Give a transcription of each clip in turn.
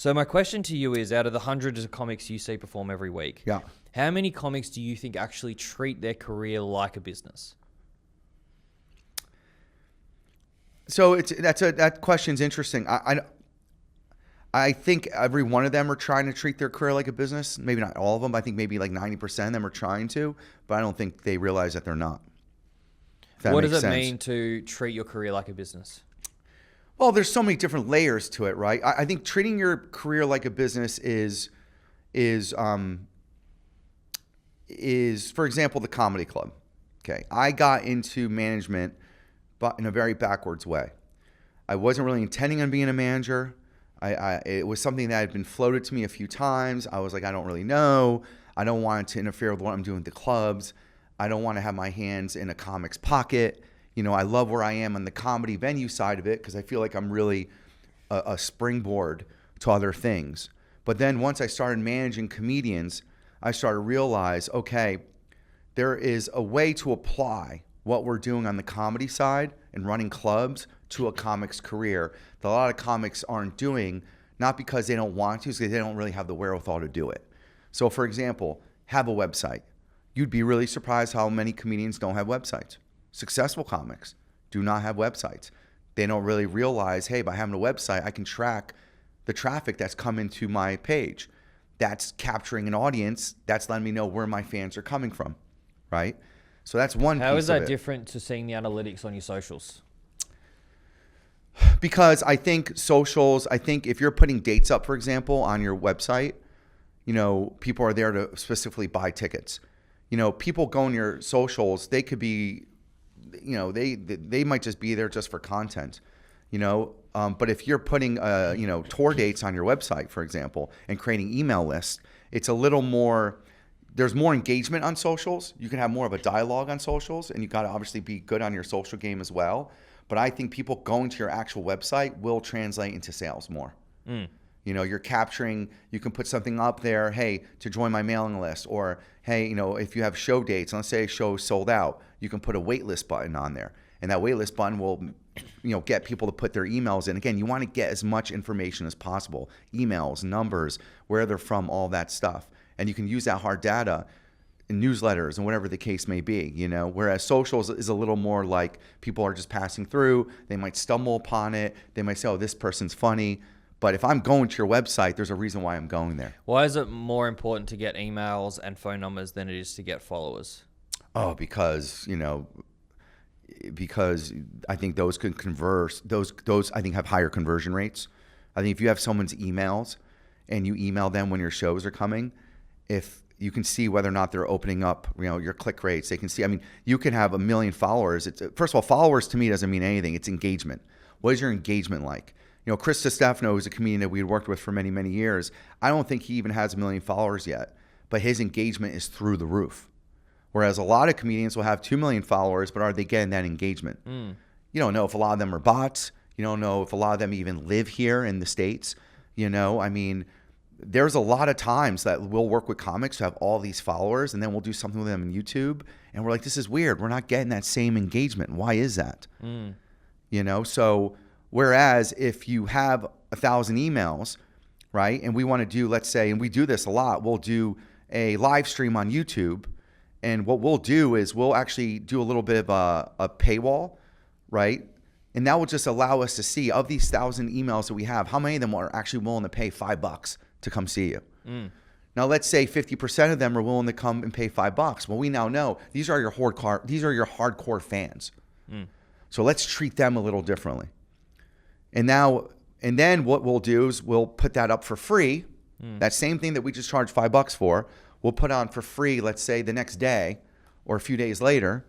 So my question to you is, out of the hundreds of comics you see perform every week, Yeah. how many comics do you think actually treat their career like a business? So that question's interesting. I think every one of them are trying to treat their career like a business. Maybe not all of them. But I think maybe like 90% of them are trying to, but I don't think they realize that they're not. What does it mean to treat your career like a business? Well, there's so many different layers to it, right? I think treating your career like a business is for example, the comedy club. Okay, I got into management, but in a very backwards way. I wasn't really intending on being a manager. It was something that had been floated to me a few times. I was like, I don't really know. I don't want it to interfere with what I'm doing with the clubs. I don't want to have my hands in a comic's pocket. You know, I love where I am on the comedy venue side of it because I feel like I'm really a springboard to other things. But then once I started managing comedians, I started to realize, okay, there is a way to apply what we're doing on the comedy side and running clubs to a comic's career that a lot of comics aren't doing, not because they don't want to, because they don't really have the wherewithal to do it. So for example, have a website. You'd be really surprised how many comedians don't have websites. Successful comics do not have websites. They don't really realize, hey, by having a website, I can track the traffic that's coming to my page. That's capturing an audience. That's letting me know where my fans are coming from, right? So that's one piece of it. How is that different to seeing the analytics on your socials? Because I think socials, I think if you're putting dates up, for example, on your website, you know, people are there to specifically buy tickets. You know, people go on your socials, they could be, you know, they might just be there just for content, you know. But if you're putting, you know, tour dates on your website, for example, and creating email lists, it's a little more, there's more engagement on socials. You can have more of a dialogue on socials, and you got to obviously be good on your social game as well. But I think people going to your actual website will translate into sales more. You know, you're capturing, you can put something up there, hey, to join my mailing list, or hey, you know, if you have show dates, let's say a show is sold out, you can put a waitlist button on there. And that waitlist button will, you know, get people to put their emails in. Again, you want to get as much information as possible, emails, numbers, where they're from, all that stuff. And you can use that hard data in newsletters and whatever the case may be, you know, whereas socials is a little more like people are just passing through. They might stumble upon it. They might say, oh, this person's funny. But if I'm going to your website, there's a reason why I'm going there. Why is it more important to get emails and phone numbers than it is to get followers? Oh, because, you know, because I think those can converse, those I think have higher conversion rates. I think if you have someone's emails and you email them when your shows are coming, if you can see whether or not they're opening up, you know, your click rates, they can see, I mean, you can have 1 million followers. First of all, followers to me doesn't mean anything. It's engagement. What is your engagement like? You know, Chris Stefano is a comedian that we had worked with for many, many years. I don't think he even has 1 million followers yet, but his engagement is through the roof. Whereas a lot of comedians will have 2 million followers, but are they getting that engagement? You don't know if a lot of them are bots. You don't know if a lot of them even live here in the States. You know, I mean, there's a lot of times that we'll work with comics who have all these followers, and then we'll do something with them on YouTube, and we're like, this is weird. We're not getting that same engagement. Why is that? You know, so whereas if you have 1,000 emails, right, and we want to do, let's say, and we do this a lot, we'll do a live stream on YouTube, and what we'll do is we'll actually do a little bit of a paywall, right? And that will just allow us to see, of these 1,000 emails that we have, how many of them are actually willing to pay $5 to come see you. Now, let's say 50% of them are willing to come and pay $5. Well, we now know these are your hardcore fans. So let's treat them a little differently. And then what we'll do is we'll put that up for free. That same thing that we just charged $5 for, we'll put on for free, let's say the next day or a few days later.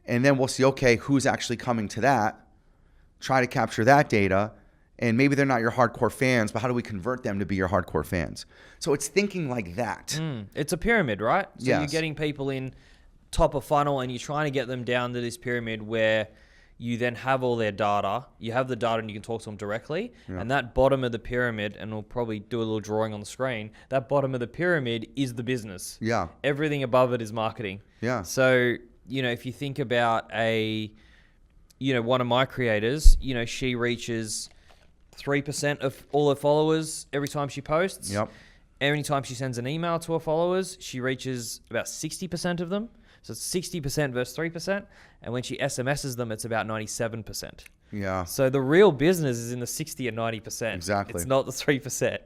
And then we'll see, okay, who's actually coming to that, try to capture that data. And maybe they're not your hardcore fans, but how do we convert them to be your hardcore fans? So it's thinking like that. It's a pyramid, right? So Yes. you're getting people in top of funnel and you're trying to get them down to this pyramid where you then have all their data. You have the data and you can talk to them directly. And that bottom of the pyramid, and we'll probably do a little drawing on the screen, that bottom of the pyramid is the business. Yeah. Everything above it is marketing. Yeah. So, you know, if you think about one of my creators, you know, she reaches 3% of all her followers every time she posts. Yep. Every time she sends an email to her followers, she reaches about 60% of them. So it's 60% versus 3%. And when she SMSs them, it's about 97%. Yeah. So the real business is in the 60 and 90%. Exactly. It's not the 3%.